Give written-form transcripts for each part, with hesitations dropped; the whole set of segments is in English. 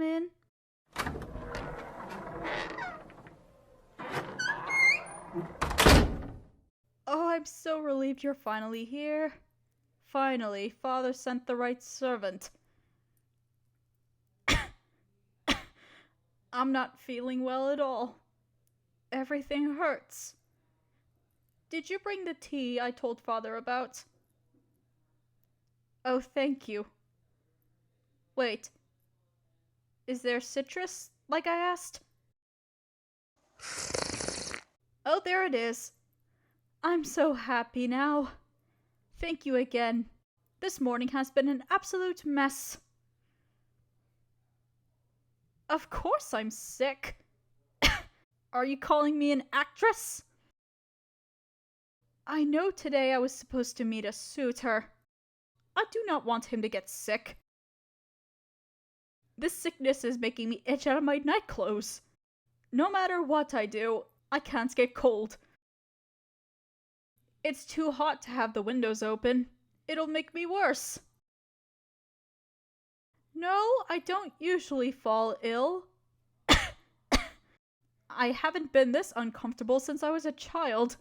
come in? Oh, I'm so relieved you're finally here. Finally, Father sent the right servant. I'm not feeling well at all. Everything hurts. Did you bring the tea I told Father about? Oh, thank you. Wait. Is there citrus, like I asked? Oh, there it is. I'm so happy now. Thank you again. This morning has been an absolute mess. Of course I'm sick. Are you calling me an actress? I know today I was supposed to meet a suitor. I do not want him to get sick. This sickness is making me itch out of my nightclothes. No matter what I do, I can't get cold. It's too hot to have the windows open. It'll make me worse. No, I don't usually fall ill. I haven't been this uncomfortable since I was a child.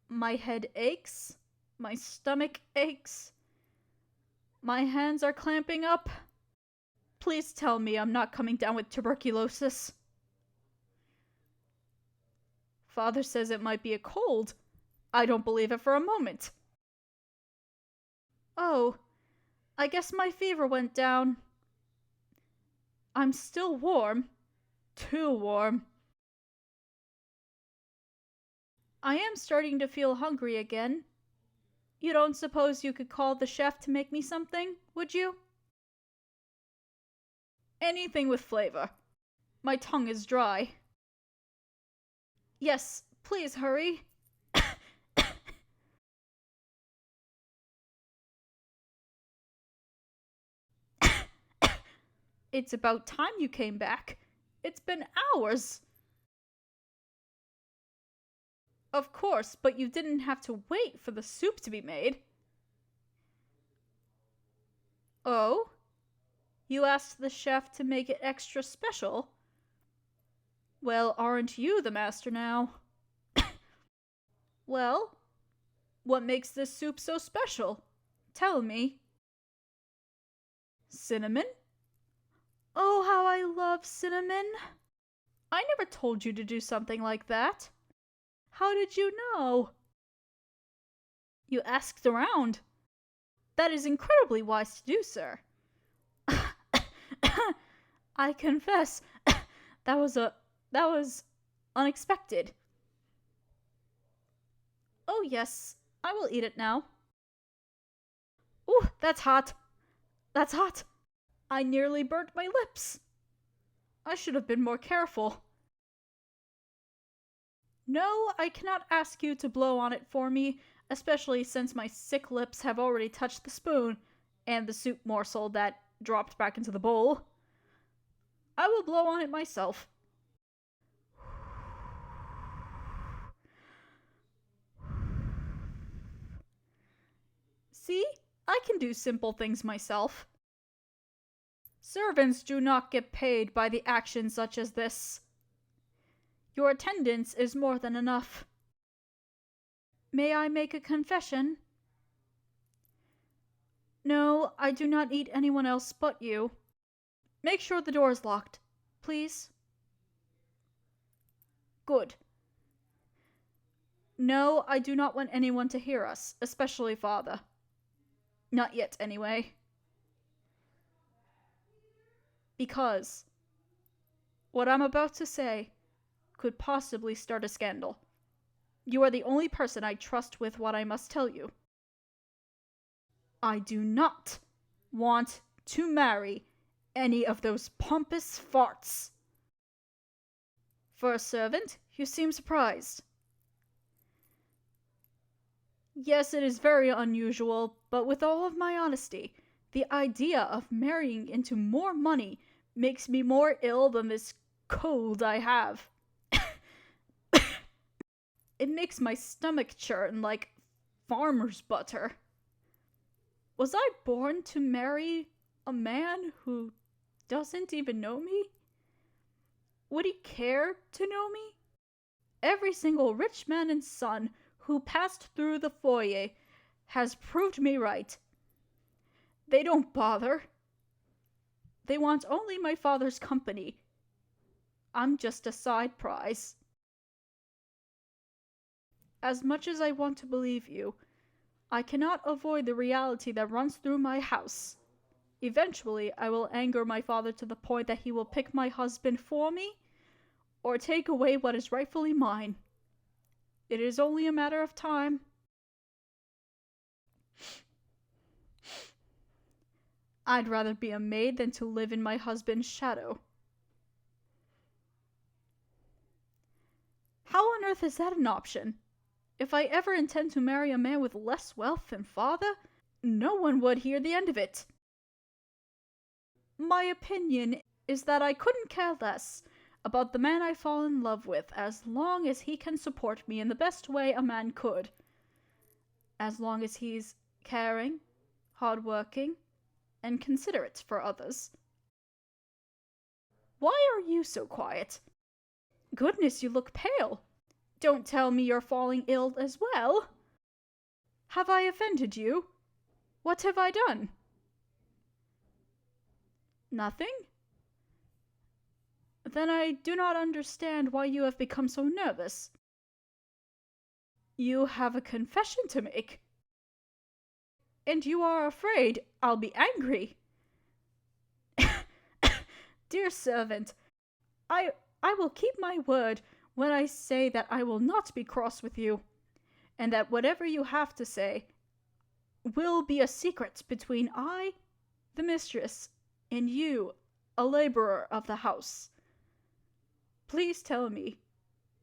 My head aches. My stomach aches. My hands are clamping up. Please tell me I'm not coming down with tuberculosis. Father says it might be a cold. I don't believe it for a moment. Oh, I guess my fever went down. I'm still warm. Too warm. I am starting to feel hungry again. You don't suppose you could call the chef to make me something, would you? Anything with flavor. My tongue is dry. Yes, please hurry. It's about time you came back. It's been hours. Of course, but you didn't have to wait for the soup to be made. Oh? You asked the chef to make it extra special? Well, aren't you the master now? Well, what makes this soup so special? Tell me. Cinnamon? Oh, how I love cinnamon. I never told you to do something like that. How did you know? You asked around. That is incredibly wise to do, sir. I confess, that was unexpected. Oh yes, I will eat it now. Ooh, that's hot. That's hot. I nearly burnt my lips. I should have been more careful. No, I cannot ask you to blow on it for me, especially since my sick lips have already touched the spoon and the soup morsel that dropped back into the bowl. I will blow on it myself. See? I can do simple things myself. Servants do not get paid by the actions such as this. Your attendance is more than enough. May I make a confession? No, I do not eat anyone else but you. Make sure the door is locked, please. Good. No, I do not want anyone to hear us, especially Father. Not yet, anyway. Because what I'm about to say could possibly start a scandal. You are the only person I trust with what I must tell you. I do not want to marry any of those pompous farts. For a servant, you seem surprised. Yes, it is very unusual, but with all of my honesty, the idea of marrying into more money makes me more ill than this cold I have. It makes my stomach churn like farmer's butter. Was I born to marry a man who doesn't even know me? Would he care to know me? Every single rich man and son who passed through the foyer has proved me right. They don't bother. They want only my father's company. I'm just a side prize. As much as I want to believe you, I cannot avoid the reality that runs through my house. Eventually, I will anger my father to the point that he will pick my husband for me, or take away what is rightfully mine. It is only a matter of time. I'd rather be a maid than to live in my husband's shadow. How on earth is that an option? If I ever intend to marry a man with less wealth than father, no one would hear the end of it. My opinion is that I couldn't care less about the man I fall in love with as long as he can support me in the best way a man could. As long as he's caring, hardworking, and considerate for others. Why are you so quiet? Goodness, you look pale. Don't tell me you're falling ill as well. Have I offended you? What have I done? Nothing? Then I do not understand why you have become so nervous. You have a confession to make. And you are afraid I'll be angry. Dear servant, I will keep my word when I say that I will not be cross with you, and that whatever you have to say will be a secret between I, the mistress, and you, a laborer of the house. Please tell me.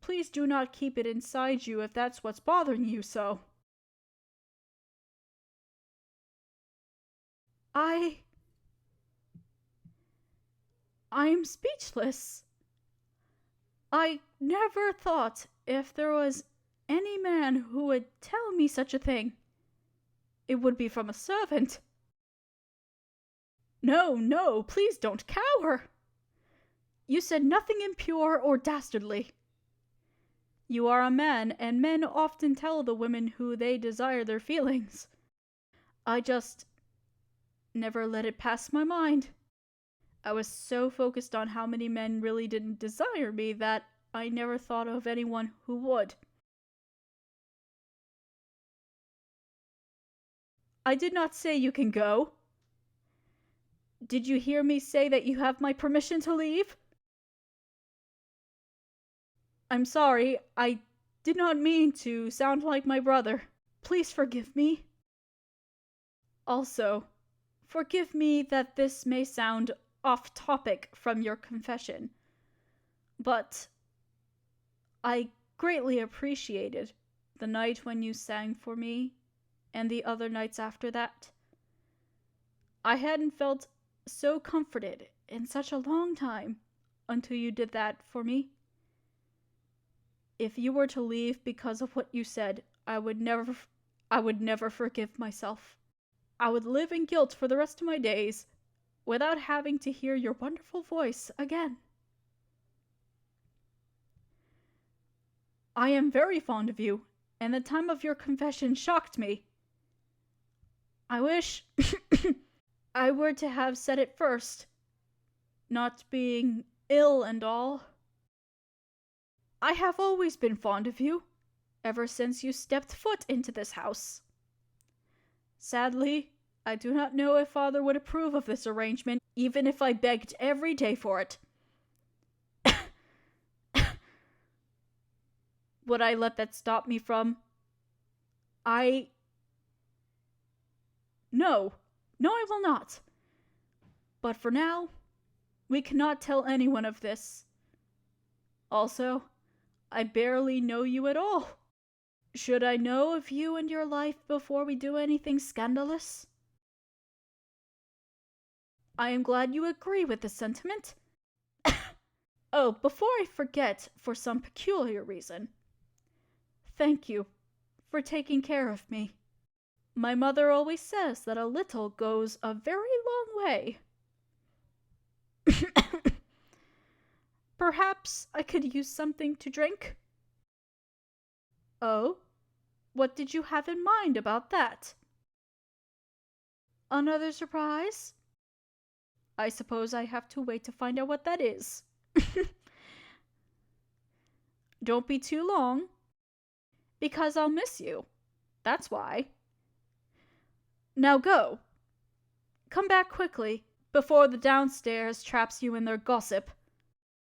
Please do not keep it inside you if that's what's bothering you so. I'm speechless. I never thought if there was any man who would tell me such a thing, it would be from a servant. No, please don't cower. You said nothing impure or dastardly. You are a man, and men often tell the women who they desire their feelings. I just never let it pass my mind. I was so focused on how many men really didn't desire me that I never thought of anyone who would. I did not say you can go. Did you hear me say that you have my permission to leave? I'm sorry, I did not mean to sound like my brother. Please forgive me. Also, forgive me that this may sound off topic from your confession, but I greatly appreciated the night when you sang for me and the other nights after that. I hadn't felt so comforted in such a long time until you did that for me. If you were to leave because of what you said, I would never forgive myself. I would live in guilt for the rest of my days without having to hear your wonderful voice again. I am very fond of you, and the time of your confession shocked me. I wish I were to have said it first, not being ill and all. I have always been fond of you, ever since you stepped foot into this house. Sadly, I do not know if Father would approve of this arrangement, even if I begged every day for it. Would I let that stop me from... No, I will not. But for now, we cannot tell anyone of this. Also, I barely know you at all. Should I know of you and your life before we do anything scandalous? I am glad you agree with this sentiment. Oh, before I forget, for some peculiar reason, thank you for taking care of me. My mother always says that a little goes a very long way. Perhaps I could use something to drink? Oh? What did you have in mind about that? Another surprise? I suppose I have to wait to find out what that is. Don't be too long. Because I'll miss you. That's why. Now go. Come back quickly, before the downstairs traps you in their gossip.